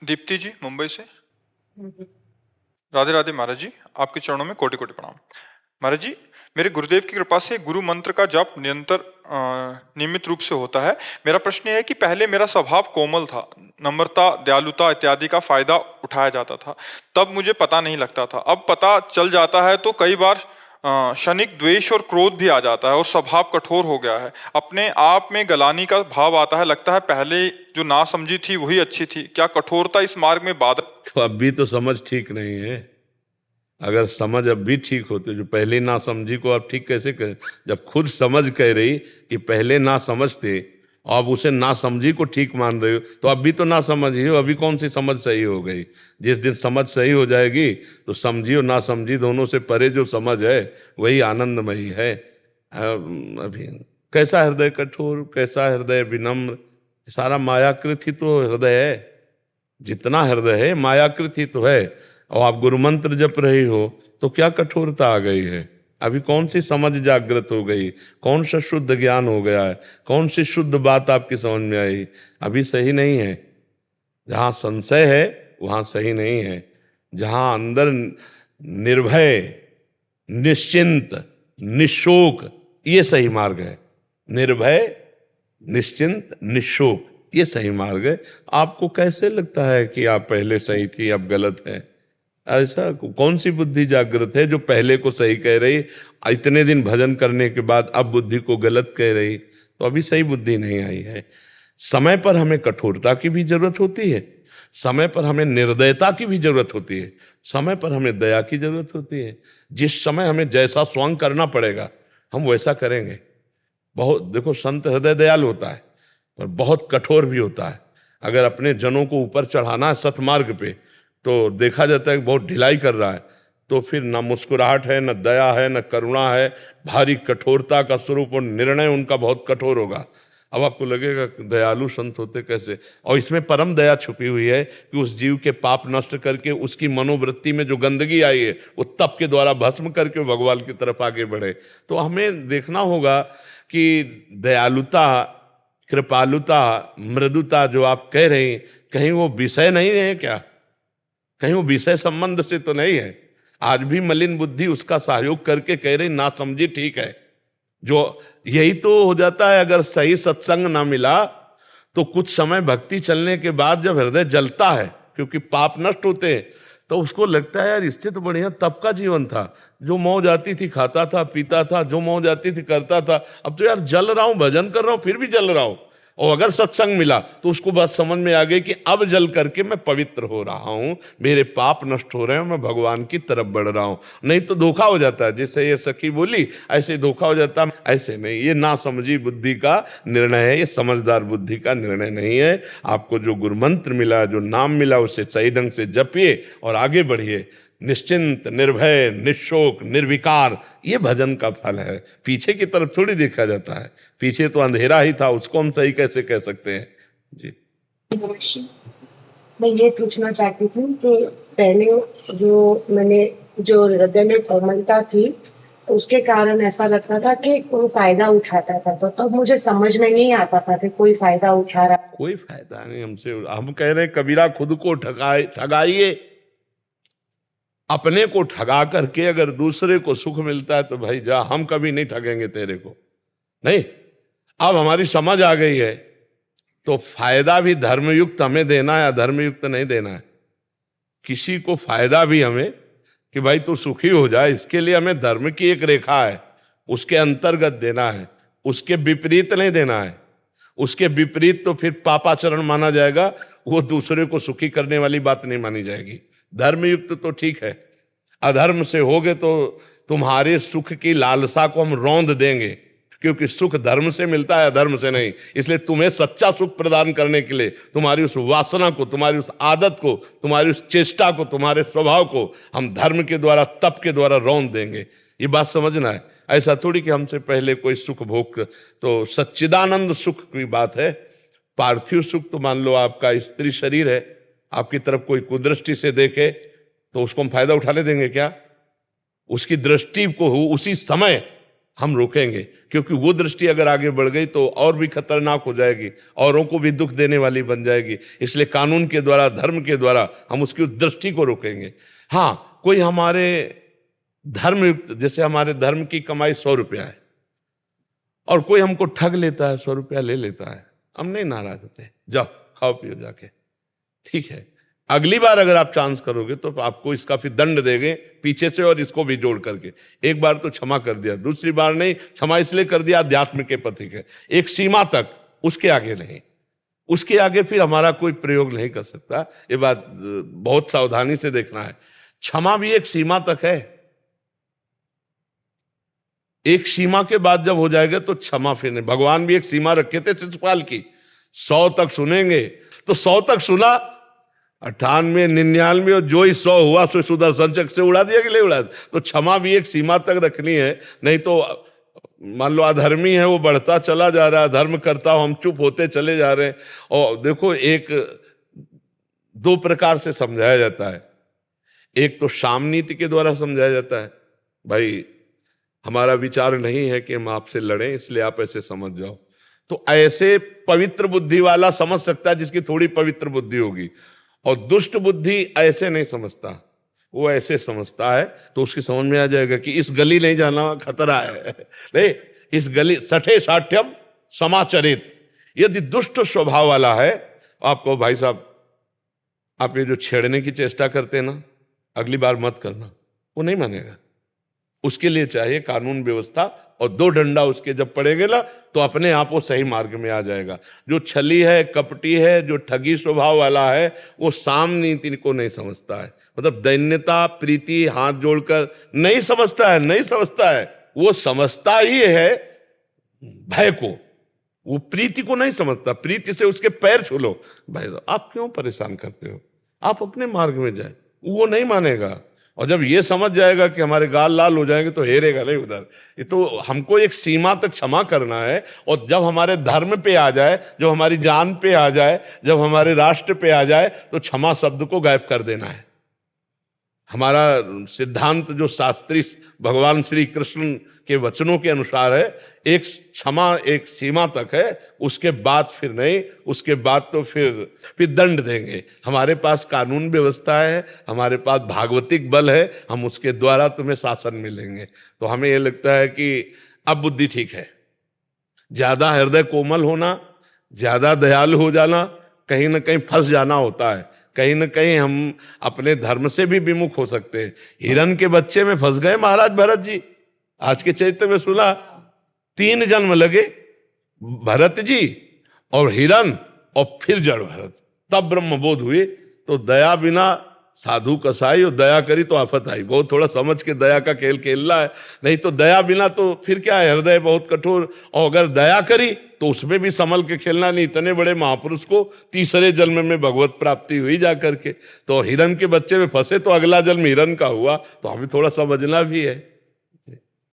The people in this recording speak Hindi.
दीप्ति जी मुंबई से। राधे राधे महाराज जी, आपके चरणों में कोटि कोटि प्रणाम। महाराज जी, मेरे गुरुदेव की कृपा से गुरु मंत्र का जप निरंतर नियमित रूप से होता है। मेरा प्रश्न यह है कि पहले मेरा स्वभाव कोमल था, नम्रता, दयालुता इत्यादि का फायदा उठाया जाता था, तब मुझे पता नहीं लगता था। अब पता चल जाता है तो कई बार क्षणिक द्वेष और क्रोध भी आ जाता है और स्वभाव कठोर हो गया है। अपने आप में गलानी का भाव आता है, लगता है पहले जो ना समझी थी वही अच्छी थी। क्या कठोरता इस मार्ग में बाधक? तो अब भी तो समझ ठीक नहीं है। अगर समझ अब भी ठीक होती, जो पहले ना समझी को आप ठीक कैसे करें? जब खुद समझ कह रही कि पहले ना समझते, अब उसे ना समझी को ठीक मान रहे हो, तो अब भी तो ना समझ ही हो। अभी कौन सी समझ सही हो गई? जिस दिन समझ सही हो जाएगी तो समझी और ना समझी दोनों से परे जो समझ है वही आनंदमयी है। अभी कैसा हृदय कठोर, कैसा हृदय विनम्र, सारा मायाकृत ही तो हृदय है। जितना हृदय है मायाकृत ही तो है। और आप गुरु मंत्र जप रही हो तो क्या कठोरता आ गई है? अभी कौन सी समझ जागृत हो गई? कौन सा शुद्ध ज्ञान हो गया है? कौन सी शुद्ध बात आपकी समझ में आई? अभी सही नहीं है। जहां संशय है वहां सही नहीं है। जहां अंदर निर्भय, निश्चिंत, निशोक, ये सही मार्ग है। निर्भय, निश्चिंत, निशोक, ये सही मार्ग है। आपको कैसे लगता है कि आप पहले सही थी अब गलत है? ऐसा कौन सी बुद्धि जागृत है जो पहले को सही कह रही, इतने दिन भजन करने के बाद अब बुद्धि को गलत कह रही? तो अभी सही बुद्धि नहीं आई है। समय पर हमें कठोरता की भी जरूरत होती है, समय पर हमें निर्दयता की भी जरूरत होती है, समय पर हमें दया की जरूरत होती है। जिस समय हमें जैसा स्वयं करना पड़ेगा हम वैसा करेंगे। बहुत देखो, संत हृदय दयालु होता है पर बहुत कठोर भी होता है। अगर अपने जनों को ऊपर चढ़ाना है सतमार्ग पे तो देखा जाता है कि बहुत ढिलाई कर रहा है, तो फिर न मुस्कुराहट है, न दया है, न करुणा है, भारी कठोरता का स्वरूप और निर्णय उनका बहुत कठोर होगा। अब आपको लगेगा दयालु संत होते कैसे? और इसमें परम दया छुपी हुई है कि उस जीव के पाप नष्ट करके उसकी मनोवृत्ति में जो गंदगी आई है वो तप के द्वारा भस्म करके भगवान की तरफ आगे बढ़े। तो हमें देखना होगा कि दयालुता, कृपालुता, मृदुता जो आप कह रहे हैं, कहीं वो विषय नहीं है क्या? कहीं वो विषय संबंध से तो नहीं है? आज भी मलिन बुद्धि उसका सहयोग करके कह रही ना समझी ठीक है। जो यही तो हो जाता है, अगर सही सत्संग ना मिला तो कुछ समय भक्ति चलने के बाद जब हृदय जलता है क्योंकि पाप नष्ट होते हैं, तो उसको लगता है यार इससे तो बढ़िया तब का जीवन था, जो मौज आती थी खाता था पीता था, जो मौज आती थी करता था। अब तो यार जल रहा हूं, भजन कर रहा हूं, फिर भी जल रहा हूं। और अगर सत्संग मिला तो उसको बात समझ में आ गई कि अब जल करके मैं पवित्र हो रहा हूं, मेरे पाप नष्ट हो रहे हैं, मैं भगवान की तरफ बढ़ रहा हूं। नहीं तो धोखा हो जाता है, जैसे ये सखी बोली ऐसे ही धोखा हो जाता। ऐसे नहीं, ये ना समझी बुद्धि का निर्णय है, ये समझदार बुद्धि का निर्णय नहीं है। आपको जो गुरु मंत्र मिला, जो नाम मिला, उसे सही ढंग से जपिए और आगे बढ़िए। निश्चिंत, निर्भय, निशोक, निर्विकार, ये भजन का फल है। पीछे की तरफ थोड़ी देखा जाता है, पीछे तो अंधेरा ही था, उसको हम सही कैसे कह सकते हैं जी। मैं ये पूछना चाहती थी कि पहले जो हृदय में कोमलता थी उसके कारण ऐसा लगता था कि कोई फायदा उठाता था, तो तब मुझे समझ में नहीं आता था कि कोई फायदा उठा रहा। कोई फायदा नहीं हमसे। हम कह रहे कबीरा खुद को ठगाइए। अपने को ठगा करके अगर दूसरे को सुख मिलता है तो भाई जा, हम कभी नहीं ठगेंगे तेरे को। नहीं, अब हमारी समझ आ गई है तो फायदा भी धर्मयुक्त हमें देना है, अधर्मयुक्त नहीं देना है। किसी को फायदा भी हमें कि भाई तू सुखी हो जाए, इसके लिए हमें धर्म की एक रेखा है, उसके अंतर्गत देना है, उसके विपरीत नहीं देना है। उसके विपरीत तो फिर पापाचरण माना जाएगा, वो दूसरे को सुखी करने वाली बात नहीं मानी जाएगी। धर्मयुक्त तो ठीक है, अधर्म से होगे तो तुम्हारे सुख की लालसा को हम रौंद देंगे, क्योंकि सुख धर्म से मिलता है, अधर्म से नहीं। इसलिए तुम्हें सच्चा सुख प्रदान करने के लिए तुम्हारी उस वासना को, तुम्हारी उस आदत को, तुम्हारी उस चेष्टा को, तुम्हारे स्वभाव को हम धर्म के द्वारा, तप के द्वारा रौंद देंगे। ये बात समझना है। ऐसा थोड़ी कि हमसे पहले कोई सुख भोग, तो सच्चिदानंद सुख की बात है। पार्थिव सुख तो मान लो आपका स्त्री शरीर है, आपकी तरफ कोई कुदृष्टि से देखे तो उसको हम फायदा उठाने देंगे क्या? उसकी दृष्टि को उसी समय हम रोकेंगे, क्योंकि वो दृष्टि अगर आगे बढ़ गई तो और भी खतरनाक हो जाएगी, औरों को भी दुख देने वाली बन जाएगी। इसलिए कानून के द्वारा, धर्म के द्वारा हम उसकी उस दृष्टि को रोकेंगे। हाँ, कोई हमारे धर्मयुक्त, जैसे हमारे धर्म की कमाई 100 रुपया है और कोई हमको ठग लेता है, 100 रुपया ले लेता है, हम नहीं नाराज होते, जाओ खाओ पियो जाके, ठीक है। अगली बार अगर आप चांस करोगे तो आपको इसका फिर दंड देंगे पीछे से और इसको भी जोड़ करके। एक बार तो क्षमा कर दिया, दूसरी बार नहीं, क्षमा इसलिए कर दिया अध्यात्म के प्रतीक है, एक सीमा तक, उसके आगे नहीं, उसके आगे फिर हमारा कोई प्रयोग नहीं कर सकता। ये बात बहुत सावधानी से देखना है। क्षमा भी एक सीमा तक है, एक सीमा के बाद जब हो जाएगा तो क्षमा फिर नहीं। भगवान भी एक सीमा रखे थे शिशुपाल की, 100 तक सुनेंगे तो 100 तक सुना, 98, 99 और जो ही 100 हुआ सो सुदर्शन चक्र से उड़ा दिया कि नहीं उड़ा दिया। तो क्षमा भी एक सीमा तक रखनी है, नहीं तो मान लो अधर्मी है वो बढ़ता चला जा रहा है, धर्म करता हम चुप होते चले जा रहे हैं। और देखो, एक 2 प्रकार से समझाया जाता है। एक तो शाम नीति के द्वारा समझाया जाता है, भाई हमारा विचार नहीं है कि हम आपसे लड़ें, इसलिए आप ऐसे समझ जाओ। तो ऐसे पवित्र बुद्धि वाला समझ सकता है जिसकी थोड़ी पवित्र बुद्धि होगी, और दुष्ट बुद्धि ऐसे नहीं समझता, वो ऐसे समझता है तो उसकी समझ में आ जाएगा कि इस गली नहीं जाना, खतरा है, नहीं इस गली सठे साठ्यम समाचरित। यदि दुष्ट स्वभाव वाला है, आपको भाई साहब आप ये जो छेड़ने की चेष्टा करते हैं ना, अगली बार मत करना, वो नहीं मानेगा। उसके लिए चाहिए कानून व्यवस्था, और 2 डंडा उसके जब पड़ेंगे ना तो अपने आप वो सही मार्ग में आ जाएगा। जो छली है, कपटी है, जो ठगी स्वभाव वाला है, वो साम नीति को नहीं समझता है, मतलब दैन्यता प्रीति हाथ जोड़कर नहीं समझता है, नहीं समझता है। वो समझता ही है भय को, वो प्रीति को नहीं समझता। प्रीति से उसके पैर छू लो, भाई आप क्यों परेशान करते हो, आप अपने मार्ग में जाए, वो नहीं मानेगा। और जब ये समझ जाएगा कि हमारे गाल लाल हो जाएंगे तो हेरेगा नहीं उधर। ये तो हमको एक सीमा तक क्षमा करना है, और जब हमारे धर्म पे आ जाए, जब हमारी जान पे आ जाए, जब हमारे राष्ट्र पे आ जाए तो क्षमा शब्द को गायब कर देना है। हमारा सिद्धांत जो शास्त्री भगवान श्री कृष्ण के वचनों के अनुसार है, एक क्षमा एक सीमा तक है, उसके बाद फिर नहीं, उसके बाद तो फिर दंड देंगे। हमारे पास कानून व्यवस्था है, हमारे पास भागवतिक बल है, हम उसके द्वारा तुम्हें शासन मिलेंगे। तो हमें यह लगता है कि अब बुद्धि ठीक है। ज्यादा हृदय कोमल होना, ज्यादा दयालु हो जाना, कहीं ना कहीं फंस जाना होता है, कहीं ना कहीं हम अपने धर्म से भी विमुख हो सकते हैं। हिरण के बच्चे में फंस गए महाराज भरत जी। आज के चरित्र में सुना, 3 जन्म लगे, भरत जी और हिरण और फिर जड़ भरत, तब ब्रह्मबोध हुए। तो दया बिना साधु कसाई, और दया करी तो आफत आई। बहुत थोड़ा समझ के दया का खेल खेलना है, नहीं तो दया बिना तो फिर क्या है, हृदय बहुत कठोर। और अगर दया करी तो उसमें भी संभल के खेलना नहीं। इतने बड़े महापुरुष को 3रे जन्म में भगवत प्राप्ति हुई जा करके, तो हिरण के बच्चे में फंसे तो अगला जन्म हिरण का हुआ, तो हमें थोड़ा समझना भी है।